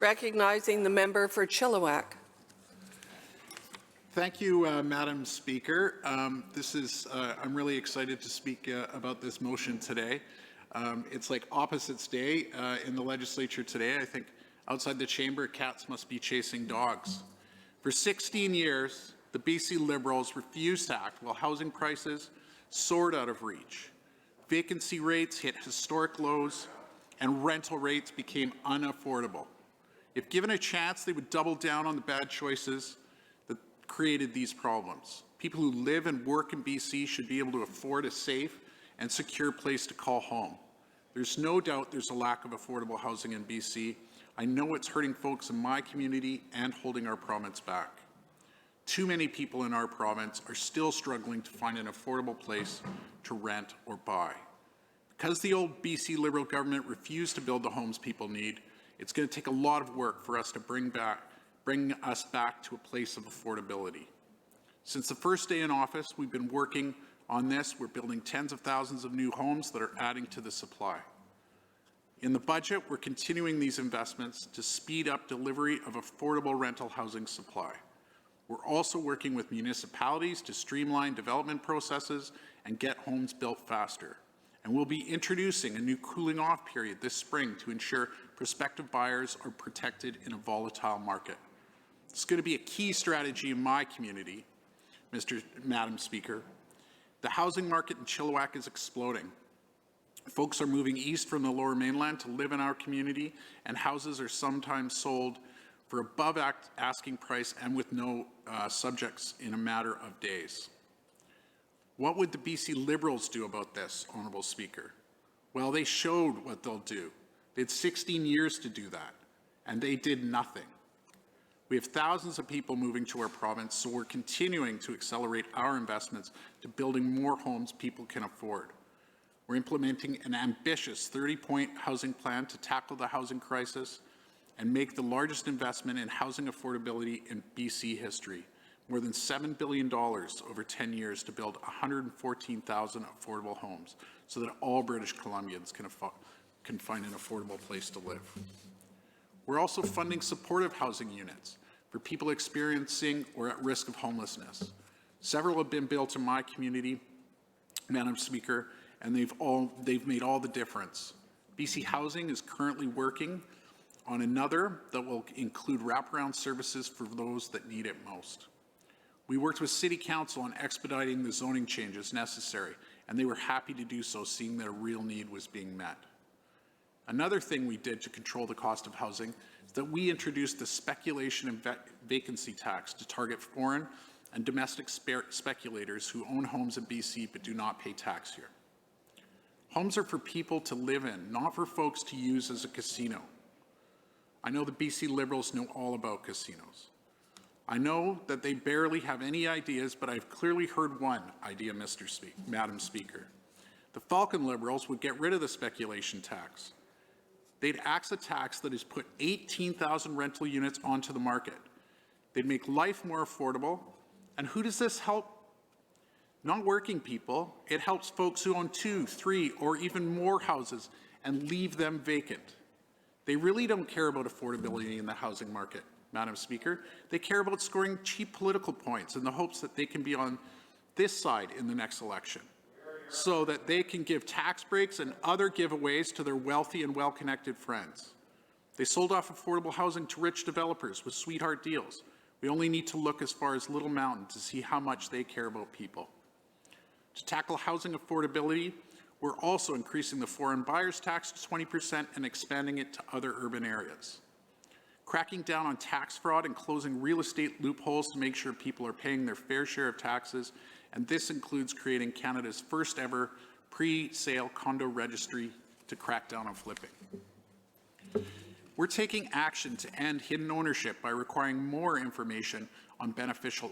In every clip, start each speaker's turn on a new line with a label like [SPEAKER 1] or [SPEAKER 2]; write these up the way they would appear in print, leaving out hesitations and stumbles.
[SPEAKER 1] Recognizing the member for Chilliwack.
[SPEAKER 2] Thank you, Madam Speaker. I'm really excited to speak about this motion today. It's like opposites day in the legislature today. I think outside the chamber, cats must be chasing dogs. For 16 years, the BC Liberals refused to act while housing prices soared out of reach. Vacancy rates hit historic lows and rental rates became unaffordable. If given a chance, they would double down on the bad choices that created these problems. People who live and work in BC should be able to afford a safe and secure place to call home. There's no doubt there's a lack of affordable housing in BC. I know it's hurting folks in my community and holding our province back. Too many people in our province are still struggling to find an affordable place to rent or buy. Because the old BC Liberal government refused to build the homes people need, it's going to take a lot of work for us to bring us back to a place of affordability. Since the first day in office, we've been working on this. We're building tens of thousands of new homes that are adding to the supply. In the budget, we're continuing these investments to speed up delivery of affordable rental housing supply. We're also working with municipalities to streamline development processes and get homes built faster. And we'll be introducing a new cooling off period this spring to ensure prospective buyers are protected in a volatile market. It's going to be a key strategy in my community, Madam Speaker. The housing market in Chilliwack is exploding. Folks are moving east from the Lower Mainland to live in our community, and houses are sometimes sold for above asking price and with no subjects in a matter of days. What would the BC Liberals do about this, Honourable Speaker? Well, they showed what they'll do. They had 16 years to do that, and they did nothing. We have thousands of people moving to our province, so we're continuing to accelerate our investments to building more homes people can afford. We're implementing an ambitious 30-point housing plan to tackle the housing crisis and make the largest investment in housing affordability in BC history, more than $7 billion over 10 years to build 114,000 affordable homes so that all British Columbians can find an affordable place to live. We're also funding supportive housing units for people experiencing or at risk of homelessness. Several have been built in my community, Madam Speaker, and they've made all the difference. BC Housing is currently working on another that will include wraparound services for those that need it most. We worked with City Council on expediting the zoning changes necessary, and they were happy to do so, seeing that a real need was being met. Another thing we did to control the cost of housing is that we introduced the speculation and vacancy tax to target foreign and domestic speculators who own homes in BC but do not pay tax here. Homes are for people to live in, not for folks to use as a casino. I know the BC Liberals know all about casinos. I know that they barely have any ideas, but I've clearly heard one idea, Madam Speaker. The Falcon Liberals would get rid of the speculation tax. They'd axe a tax that has put 18,000 rental units onto the market. They'd make life more affordable. And who does this help? Not working people. It helps folks who own 2, 3, or even more houses and leave them vacant. They really don't care about affordability in the housing market, Madam Speaker. They care about scoring cheap political points in the hopes that they can be on this side in the next election, so that they can give tax breaks and other giveaways to their wealthy and well-connected friends. They sold off affordable housing to rich developers with sweetheart deals. We only need to look as far as Little Mountain to see how much they care about people. To tackle housing affordability, we're also increasing the foreign buyers tax to 20% and expanding it to other urban areas. Cracking down on tax fraud and closing real estate loopholes to make sure people are paying their fair share of taxes, and this includes creating Canada's first ever pre-sale condo registry to crack down on flipping. We're taking action to end hidden ownership by requiring more information on beneficial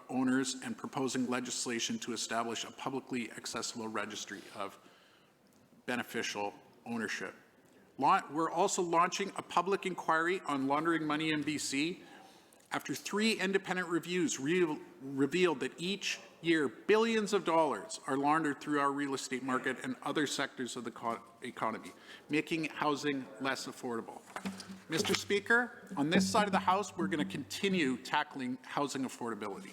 [SPEAKER 2] owners and proposing legislation to establish a publicly accessible registry of beneficial ownership. We're also launching a public inquiry on laundering money in BC after 3 independent reviews revealed that each year billions of dollars are laundered through our real estate market and other sectors of the economy, making housing less affordable. Mr. Speaker, on this side of the House, we're going to continue tackling housing affordability.